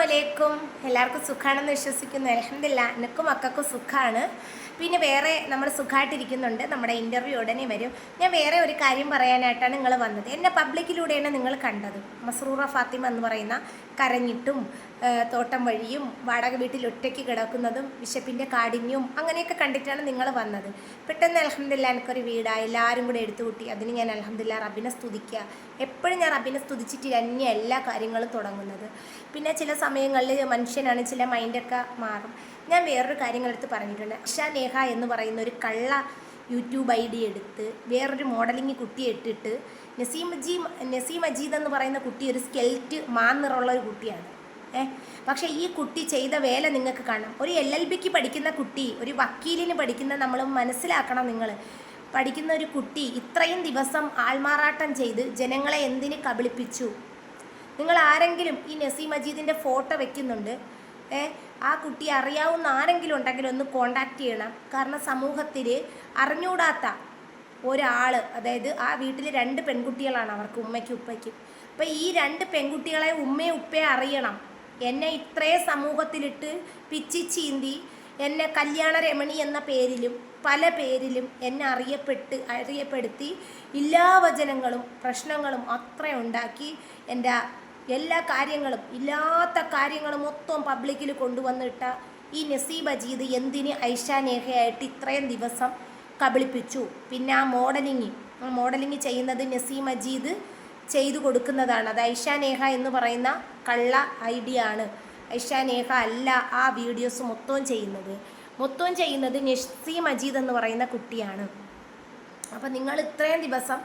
അസ്സലാമലൈക്കും. എല്ലാവർക്കും സുഖമാണെന്ന് വിശ്വസിക്കുന്നു. അൽഹംദുലില്ലാഹ് എനിക്കും മക്കൾക്കും സുഖമാണ്. പിന്നെ വേറെ നമ്മൾ സുഖമായിട്ടിരിക്കുന്നുണ്ട്. നമ്മുടെ ഇൻ്റർവ്യൂ ഉടനെ വരും. ഞാൻ വേറെ ഒരു കാര്യം പറയാനായിട്ടാണ് നിങ്ങൾ വന്നത്. എന്നെ പബ്ലിക്കിലൂടെയാണ് നിങ്ങൾ കണ്ടത്. മസ്റൂറ ഫാത്തിമ എന്ന് പറയുന്ന കരഞ്ഞിട്ടും തോട്ടം വഴിയും വാടക വീട്ടിൽ ഒറ്റയ്ക്ക് കിടക്കുന്നതും വിശപ്പിൻ്റെ കാഠിന്യവും അങ്ങനെയൊക്കെ കണ്ടിട്ടാണ് നിങ്ങൾ വന്നത്. പെട്ടെന്ന് അൽഹംദുലില്ലാഹ് എനിക്കൊരു വീടായി, എല്ലാവരും കൂടെ എടുത്തുകൂട്ടി. അതിന് ഞാൻ അൽഹംദുലില്ലാഹ് റബ്ബിനെ സ്തുതിക്കുക. എപ്പോഴും ഞാൻ റബ്ബിനെ സ്തുതിച്ചിട്ട് തന്നെ എല്ലാ കാര്യങ്ങളും തുടങ്ങുന്നത്. പിന്നെ ചില സമയങ്ങളിൽ മനുഷ്യനാണ്, ചില മൈൻഡൊക്കെ മാറും. ഞാൻ വേറൊരു കാര്യങ്ങളെടുത്ത് പറഞ്ഞിട്ടുണ്ട്. നേഹ എന്ന് പറയുന്ന ഒരു കള്ള യൂട്യൂബ് ID എടുത്ത് വേറൊരു മോഡലിംഗ് കുട്ടിയെ ഇട്ടിട്ട് നസീം അജീദ് എന്ന് പറയുന്ന കുട്ടി ഒരു സ്കെൽറ്റ് മാന്നിറുള്ള ഒരു കുട്ടിയാണ്. പക്ഷേ ഈ കുട്ടി ചെയ്ത വേല നിങ്ങൾക്ക് കാണാം. ഒരു LLBക്ക് പഠിക്കുന്ന കുട്ടി, ഒരു വക്കീലിന് പഠിക്കുന്ന, നമ്മൾ മനസ്സിലാക്കണം, നിങ്ങൾ പഠിക്കുന്ന ഒരു കുട്ടി ഇത്രയും ദിവസം ആൾമാറാട്ടം ചെയ്ത് ജനങ്ങളെ എന്തിന് കബളിപ്പിച്ചു? നിങ്ങൾ ആരെങ്കിലും ഈ നസീം അജീദിൻ്റെ ഫോട്ടോ വെക്കുന്നുണ്ട്, ആ കുട്ടി അറിയാവുന്ന ആരെങ്കിലും ഉണ്ടെങ്കിൽ ഒന്ന് കോണ്ടാക്ട് ചെയ്യണം. കാരണം സമൂഹത്തിൽ അറിഞ്ഞൂടാത്ത ഒരാൾ, അതായത് ആ വീട്ടിൽ 2 പെൺകുട്ടികളാണ്, അവർക്ക് ഉമ്മയ്ക്കും ഉപ്പയ്ക്കും. അപ്പോൾ ഈ 2 പെൺകുട്ടികളെ ഉമ്മയും ഉപ്പയെ അറിയണം. എന്നെ ഇത്രയും സമൂഹത്തിലിട്ട് പിച്ചി ചീന്തി എന്നെ കല്യാണ രമണി എന്ന പേരിലും പല പേരിലും എന്നെ അറിയപ്പെടുത്തി എല്ലാ വചനങ്ങളും പ്രശ്നങ്ങളും അത്ര ഉണ്ടാക്കി എൻ്റെ എല്ലാ കാര്യങ്ങളും, ഇല്ലാത്ത കാര്യങ്ങളും മൊത്തം പബ്ലിക്കിൽ കൊണ്ടുവന്നിട്ട ഈ നസീം അജീദ് എന്തിന് നേഹയായിട്ട് ഇത്രയും ദിവസം കബളിപ്പിച്ചു? പിന്നെ ആ മോഡലിങ് ചെയ്യുന്നത് നസീം അജീദ് ചെയ്തു കൊടുക്കുന്നതാണ്. അത് നേഹ എന്ന് പറയുന്ന കള്ള ID ആണ്. നേഹ അല്ല ആ വീഡിയോസ് മൊത്തവും ചെയ്യുന്നത് നസീം അജീദ് എന്ന് പറയുന്ന കുട്ടിയാണ്. അപ്പം നിങ്ങൾ ഇത്രയും ദിവസം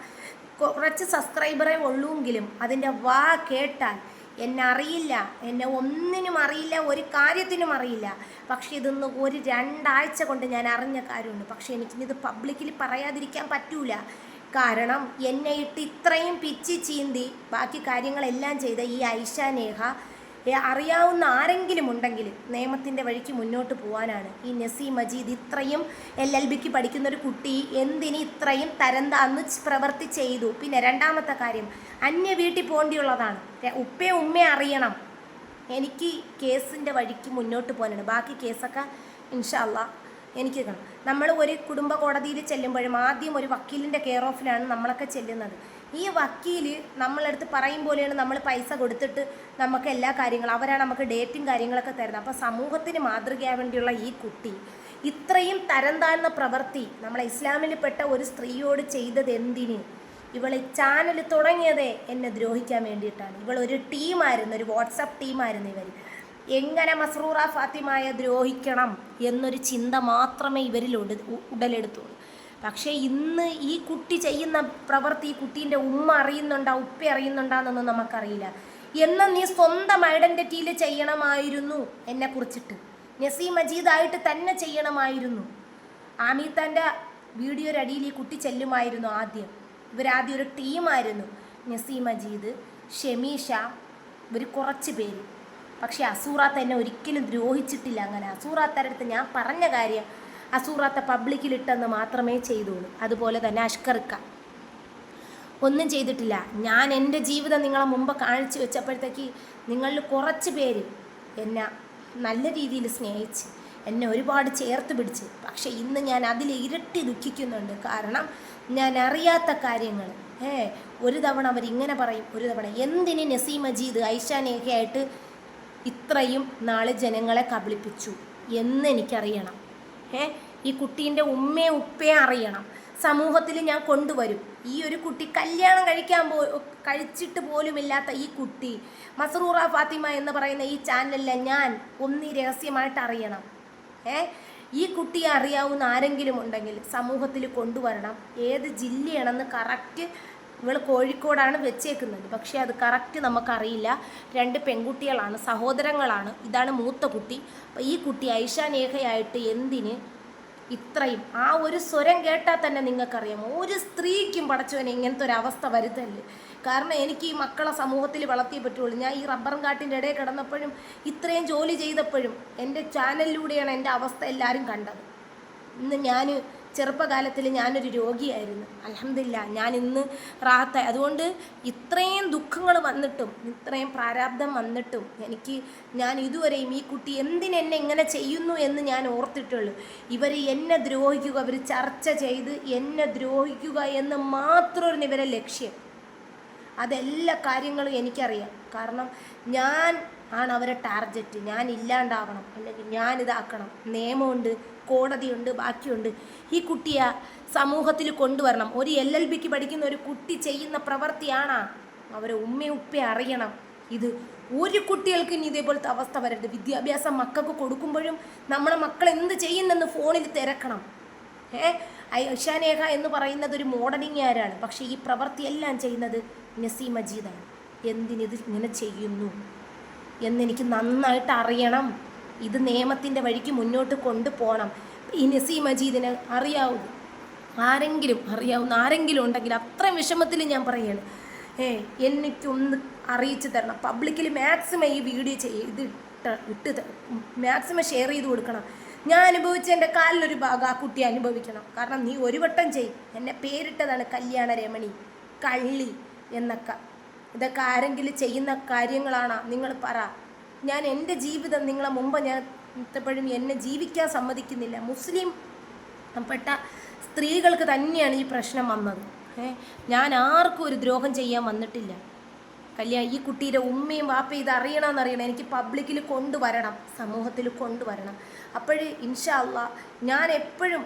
കുറച്ച് സബ്സ്ക്രൈബറേ ഉള്ളൂങ്കിലും അതിൻ്റെ കേട്ടാൽ എന്നെ അറിയില്ല, എന്നെ ഒന്നിനും അറിയില്ല, ഒരു കാര്യത്തിനും അറിയില്ല. പക്ഷേ ഇതൊന്ന് ഒരു 2 ആഴ്ച കൊണ്ട് ഞാൻ അറിഞ്ഞ കാര്യമുണ്ട്. പക്ഷേ എനിക്കിത് പബ്ലിക്കിൽ പറയാതിരിക്കാൻ പറ്റൂല. കാരണം എന്നെ ഇട്ട് ഇത്രയും പിച്ചി ചീന്തി ബാക്കി കാര്യങ്ങളെല്ലാം ചെയ്ത ഈ നേഹ അറിയാവുന്ന ആരെങ്കിലും ഉണ്ടെങ്കിൽ നിയമത്തിൻ്റെ വഴിക്ക് മുന്നോട്ട് പോകാനാണ്. ഈ നസീം അജീദ് ഇത്രയും LLBക്ക് പഠിക്കുന്നൊരു കുട്ടി എന്തിന് ഇത്രയും തരംതാന്ന് പ്രവൃത്തി ചെയ്തു? പിന്നെ രണ്ടാമത്തെ കാര്യം, അന്യ വീട്ടിൽ പോകേണ്ടിയുള്ളതാണ്. ഉമ്മയെ അറിയണം. എനിക്ക് കേസിൻ്റെ വഴിക്ക് മുന്നോട്ട് പോകാനാണ്. ബാക്കി കേസൊക്കെ ഇൻഷാ അല്ലാഹ് എനിക്ക് കാണും. നമ്മൾ ഒരു കുടുംബ കോടതിയിൽ ചെല്ലുമ്പോഴും ആദ്യം ഒരു വക്കീലിൻ്റെ കെയർ ഓഫിലാണ് നമ്മളൊക്കെ ചെല്ലുന്നത്. ഈ വക്കീൽ നമ്മളടുത്ത് പറയും പോലെയാണ് നമ്മൾ പൈസ കൊടുത്തിട്ട് നമുക്ക് എല്ലാ കാര്യങ്ങളും, അവരാണ് നമുക്ക് ഡേറ്റും കാര്യങ്ങളൊക്കെ തരുന്നത്. അപ്പോൾ സമൂഹത്തിന് മാതൃകയാൻ വേണ്ടിയുള്ള ഈ കുട്ടി ഇത്രയും തരം താഴ്ന്ന പ്രവൃത്തി നമ്മളെ ഇസ്ലാമിൽപ്പെട്ട ഒരു സ്ത്രീയോട് ചെയ്തത് എന്തിന്? ഇവൾ ചാനൽ തുടങ്ങിയതേ എന്നെ ദ്രോഹിക്കാൻ വേണ്ടിയിട്ടാണ്. ഇവളൊരു ടീമായിരുന്നു, ഒരു വാട്സപ്പ് ടീമായിരുന്നു. ഇവർ എങ്ങനെ മസ്റൂറ ഫാത്തിമയെ ദ്രോഹിക്കണം എന്നൊരു ചിന്ത മാത്രമേ ഇവരിൽ ഉടലെടുത്തുള്ളൂ. പക്ഷേ ഇന്ന് ഈ കുട്ടി ചെയ്യുന്ന പ്രവൃത്തി ഈ കുട്ടീൻ്റെ ഉമ്മ അറിയുന്നുണ്ടോ, ഉപ്പ അറിയുന്നുണ്ടോയെന്നൊന്നും നമുക്കറിയില്ല. എന്നാൽ നീ സ്വന്തം ഐഡൻറ്റിറ്റിയിൽ ചെയ്യണമായിരുന്നു. എന്നെക്കുറിച്ചിട്ട് നസീം അജീദായിട്ട് തന്നെ ചെയ്യണമായിരുന്നു. ആമീത്താൻ്റെ വീഡിയോയുടെ അടിയിൽ ഈ കുട്ടി ചെല്ലുമായിരുന്നു. ഇവരാദ്യം ഒരു ടീമായിരുന്നു. നസീം അജീദ്, ഷെമീഷ, ഇവർ കുറച്ച് പേര്. പക്ഷേ അസൂറാത്ത എന്നെ ഒരിക്കലും ദ്രോഹിച്ചിട്ടില്ല. അങ്ങനെ അസൂറാത്തരുടെ അടുത്ത് ഞാൻ പറഞ്ഞ കാര്യം അസൂറാത്ത പബ്ലിക്കിലിട്ടെന്ന് മാത്രമേ ചെയ്തുള്ളൂ. അതുപോലെ തന്നെ അഷ്കർക്ക ഒന്നും ചെയ്തിട്ടില്ല. ഞാൻ എൻ്റെ ജീവിതം നിങ്ങളെ മുമ്പ് കാണിച്ചു വെച്ചപ്പോഴത്തേക്ക് നിങ്ങളിൽ കുറച്ച് പേര് എന്നെ നല്ല രീതിയിൽ സ്നേഹിച്ച് എന്നെ ഒരുപാട് ചേർത്ത് പിടിച്ച്. പക്ഷേ ഇന്ന് ഞാൻ അതിൽ ഇരട്ടി ദുഃഖിക്കുന്നുണ്ട്. കാരണം ഞാൻ അറിയാത്ത കാര്യങ്ങൾ ഒരു തവണ അവരിങ്ങനെ പറയും, ഒരു തവണ എന്തിന് നസീം അജീദ് നേഹയായിട്ട് ഇത്രയും നാളെ ജനങ്ങളെ കബളിപ്പിച്ചു എന്നെനിക്കറിയണം. ഈ കുട്ടീൻ്റെ ഉമ്മയെ ഉപ്പയെ അറിയണം. സമൂഹത്തിൽ ഞാൻ കൊണ്ടുവരും. ഈ ഒരു കുട്ടി കല്യാണം കഴിച്ചിട്ട് പോലുമില്ലാത്ത ഈ കുട്ടി മസ്റൂറ ഫാത്തിമ എന്ന് പറയുന്ന ഈ ചാനലിൽ ഞാൻ രഹസ്യമായിട്ട് അറിയണം. ഈ കുട്ടിയെ അറിയാവുന്ന ആരെങ്കിലും ഉണ്ടെങ്കിൽ സമൂഹത്തിൽ കൊണ്ടുവരണം. ഏത് ജില്ലയാണെന്ന് കറക്റ്റ്, ഇവൾ കോഴിക്കോടാണ് വെച്ചേക്കുന്നത്, പക്ഷേ അത് കറക്റ്റ് നമുക്കറിയില്ല. 2 പെൺകുട്ടികളാണ്, സഹോദരങ്ങളാണ്. ഇതാണ് മൂത്ത കുട്ടി. അപ്പോൾ ഈ കുട്ടി നേഹയായിട്ട് എന്തിന് ഇത്രയും? ആ ഒരു സ്വരം കേട്ടാൽ തന്നെ നിങ്ങൾക്കറിയാം ഒരു സ്ത്രീക്കും പടച്ചവനെ ഇങ്ങനത്തെ ഒരു അവസ്ഥ വരുത്തല്ലേ. കാരണം എനിക്ക് ഈ മക്കളെ സമൂഹത്തിൽ വളർത്തിയേ പറ്റുള്ളൂ. ഞാൻ ഈ റബ്ബറും കാട്ടിൻ്റെ ഇടയിൽ കിടന്നപ്പോഴും ഇത്രയും ജോലി ചെയ്തപ്പോഴും എൻ്റെ ചാനലിലൂടെയാണ് എൻ്റെ അവസ്ഥ എല്ലാവരും കണ്ടത്. ഇന്ന് ഞാൻ ചെറുപ്പകാലത്തിൽ ഞാനൊരു രോഗിയായിരുന്നു. അൽഹംദുലില്ലാ ഞാൻ ഇന്ന് റാഹത്തായി. അതുകൊണ്ട് ഇത്രയും ദുഃഖങ്ങൾ വന്നിട്ടും ഇത്രയും പ്രാരാബ്ധം വന്നിട്ടും ഞാൻ ഇതുവരെയും ഈ കുട്ടി എന്തിനെന്നെ ഇങ്ങനെ ചെയ്യുന്നു എന്ന് ഞാൻ ഓർത്തിട്ടുള്ളൂ. ഇവർ എന്നെ ദ്രോഹിക്കുക, അവർ ചർച്ച ചെയ്ത് എന്നെ ദ്രോഹിക്കുക എന്ന് മാത്രമാണ് ഇവരെ ലക്ഷ്യം. അതെല്ലാ കാര്യങ്ങളും എനിക്കറിയാം. കാരണം ഞാൻ ആണ് അവരെ ടാർഗറ്റ്. ഞാൻ ഇല്ലാണ്ടാവണം, അല്ലെങ്കിൽ ഞാനിതാക്കണം. നിയമമുണ്ട്, കോടതിയുണ്ട്, ബാക്കിയുണ്ട്. ഈ കുട്ടിയെ സമൂഹത്തിൽ കൊണ്ടുവരണം. ഒരു LLBക്ക് പഠിക്കുന്ന ഒരു കുട്ടി ചെയ്യുന്ന പ്രവൃത്തിയാണ്. അവരെ ഉപ്പയെ അറിയണം. ഇത് ഒരു കുട്ടികൾക്ക് ഇനി ഇതേപോലത്തെ അവസ്ഥ വരരുത്. വിദ്യാഭ്യാസം മക്കൾക്ക് കൊടുക്കുമ്പോഴും നമ്മളെ മക്കൾ എന്ത് ചെയ്യുന്നെന്ന് ഫോണിൽ തിരക്കണം. ഐഷാനേഹ എന്ന് പറയുന്നത് ഒരു മോഡലിംഗ് ആരാണ്, പക്ഷേ ഈ പ്രവൃത്തിയെല്ലാം ചെയ്യുന്നത് നസീം മജീദാണ്. എന്തിനിത് ഇങ്ങനെ ചെയ്യുന്നു എന്നെനിക്ക് നന്നായിട്ട് അറിയണം. ഇത് നിയമത്തിൻ്റെ വഴിക്ക് മുന്നോട്ട് കൊണ്ടുപോകണം. ഈ നസീം മജീദിനെ അറിയാവുന്ന ആരെങ്കിലും ഉണ്ടെങ്കിൽ അത്രയും വിഷമത്തിൽ ഞാൻ പറയുകയാണ്, എനിക്കൊന്ന് അറിയിച്ചു തരണം. പബ്ലിക്കിൽ മാക്സിമം ഈ വീഡിയോ ഇട്ട് മാക്സിമം ഷെയർ ചെയ്ത് കൊടുക്കണം. ഞാൻ അനുഭവിച്ച എൻ്റെ കാലിലൊരു ഭാഗം ആ കുട്ടി അനുഭവിക്കണം. കാരണം നീ ഒരു വട്ടം എന്നെ പേരിട്ടതാണ് കല്യാണ രമണി, കള്ളി എന്നൊക്കെ. ഇതൊക്കെ ആരെങ്കിലും ചെയ്യുന്ന കാര്യങ്ങളാണോ? നിങ്ങൾ പറ. ഞാൻ എൻ്റെ ജീവിതം നിങ്ങളെ മുമ്പ് ഞാൻ ഇപ്പോഴും എന്നെ ജീവിക്കാൻ സമ്മതിക്കുന്നില്ല. മുസ്ലിം പെട്ട സ്ത്രീകൾക്ക് തന്നെയാണ് ഈ പ്രശ്നം വന്നത്. ഞാൻ ആർക്കും ഒരു ദ്രോഹം ചെയ്യാൻ വന്നിട്ടില്ല. ഈ കുട്ടിയുടെ ഉമ്മയും വാപ്പയും ഇത് അറിയണം. എനിക്ക് പബ്ലിക്കിൽ കൊണ്ടുവരണം, സമൂഹത്തിൽ കൊണ്ടുവരണം. അപ്പോഴ് ഇൻഷാ അള്ളാ ഞാൻ എപ്പോഴും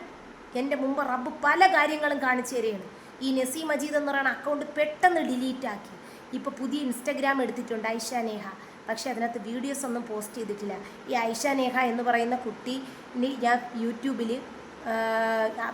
എൻ്റെ മുമ്പ് റബ്ബ് പല കാര്യങ്ങളും കാണിച്ചു തരികയാണ്. ഈ നസീം മജീദ് എന്ന് പറയുന്ന അക്കൗണ്ട് പെട്ടെന്ന് ഡിലീറ്റാക്കി. ഇപ്പോൾ പുതിയ ഇൻസ്റ്റഗ്രാം എടുത്തിട്ടുണ്ട് ഐഷാനേഹ. പക്ഷേ അതിനകത്ത് വീഡിയോസ് ഒന്നും പോസ്റ്റ് ചെയ്തിട്ടില്ല. ഈ ഐഷാനേഹ എന്ന് പറയുന്ന കുട്ടി ഞാൻ യൂട്യൂബിൽ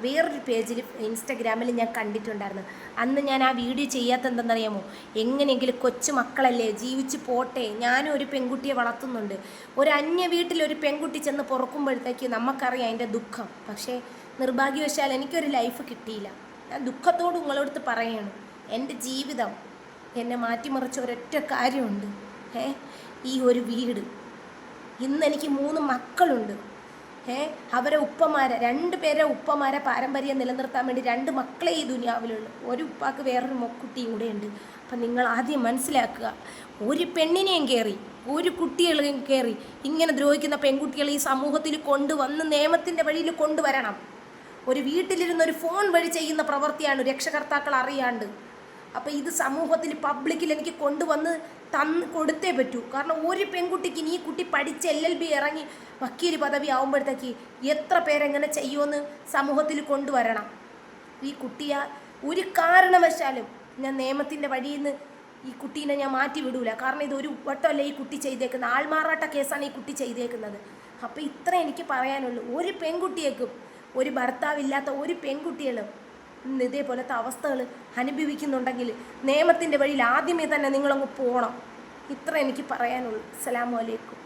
വേറൊരു പേജിൽ ഇൻസ്റ്റഗ്രാമിൽ ഞാൻ കണ്ടിട്ടുണ്ടായിരുന്നു. അന്ന് ഞാൻ ആ വീഡിയോ ചെയ്യാത്ത എന്തെന്നറിയാമോ? എങ്ങനെയെങ്കിലും കൊച്ചു മക്കളല്ലേ, ജീവിച്ച് പോട്ടെ. ഞാനും ഒരു പെൺകുട്ടിയെ വളർത്തുന്നുണ്ട്. ഒരു അന്യ വീട്ടിലൊരു പെൺകുട്ടി ചെന്ന് പൊറുക്കുമ്പോഴത്തേക്ക് നമുക്കറിയാം അതിൻ്റെ ദുഃഖം. പക്ഷേ നിർഭാഗ്യവശാൽ എനിക്കൊരു ലൈഫ് കിട്ടിയില്ല. ഞാൻ ദുഃഖത്തോട് നിങ്ങളടുത്ത് പറയുകയാണ്, എൻ്റെ ജീവിതം എന്നെ മാറ്റിമറിച്ച ഒരൊറ്റ കാര്യമുണ്ട്. ഈ ഒരു വീട്. ഇന്ന് എനിക്ക് 3 മക്കളുണ്ട്. അവരെ ഉപ്പമാരെ 2 പേരെ ഉപ്പമാരെ പാരമ്പര്യം നിലനിർത്താൻ വേണ്ടി 2 മക്കളെ ഈ ദുനിയാവിലുള്ളൂ. ഒരു ഉപ്പാക്ക് വേറൊരു കുട്ടിയും കൂടെ ഉണ്ട്. അപ്പം നിങ്ങൾ ആദ്യം മനസ്സിലാക്കുക, ഒരു പെണ്ണിനെയും കയറി ഒരു കുട്ടികളെയും കയറി ഇങ്ങനെ ദ്രോഹിക്കുന്ന പെൺകുട്ടികളെ ഈ സമൂഹത്തിൽ കൊണ്ടുവന്ന് നിയമത്തിൻ്റെ വഴിയിൽ കൊണ്ടുവരണം. ഒരു വീട്ടിലിരുന്ന് ഒരു ഫോൺ വഴി ചെയ്യുന്ന പ്രവൃത്തിയാണ് രക്ഷകർത്താക്കൾ അറിയാണ്ട്. അപ്പോൾ ഇത് സമൂഹത്തിൽ പബ്ലിക്കിൽ എനിക്ക് കൊണ്ടുവന്ന് കൊടുത്തേ പറ്റൂ. കാരണം ഒരു പെൺകുട്ടിക്ക് ഈ കുട്ടി പഠിച്ച് LLB ഇറങ്ങി വക്കീൽ പദവി ആവുമ്പോഴത്തേക്ക് എത്ര പേരെങ്ങനെ ചെയ്യുമെന്ന് സമൂഹത്തിൽ കൊണ്ടുവരണം. ഈ കുട്ടിയെ ഒരു കാരണവശാലും ഞാൻ നിയമത്തിൻ്റെ വഴിയിൽ നിന്ന് ഈ കുട്ടീനെ ഞാൻ മാറ്റി വിടൂല. കാരണം ഇത് ഒരു വട്ടമല്ല ഈ കുട്ടി ചെയ്തേക്കുന്നത്, ആൾമാറാട്ട കേസാണ് ഈ കുട്ടി ചെയ്തേക്കുന്നത്. അപ്പോൾ ഇത്ര എനിക്ക് പറയാനുള്ളൂ. ഒരു പെൺകുട്ടിയേക്കും, ഒരു ഭർത്താവില്ലാത്ത ഒരു പെൺകുട്ടികളും ഇതേപോലത്തെ അവസ്ഥകൾ അനുഭവിക്കുന്നുണ്ടെങ്കിൽ നിയമത്തിൻ്റെ വഴിയിൽ ആദ്യമേ തന്നെ നിങ്ങളങ്ങ് പോകണം. ഇത്ര എനിക്ക് പറയാനുള്ളൂ. അസ്സലാമു അലൈക്കും.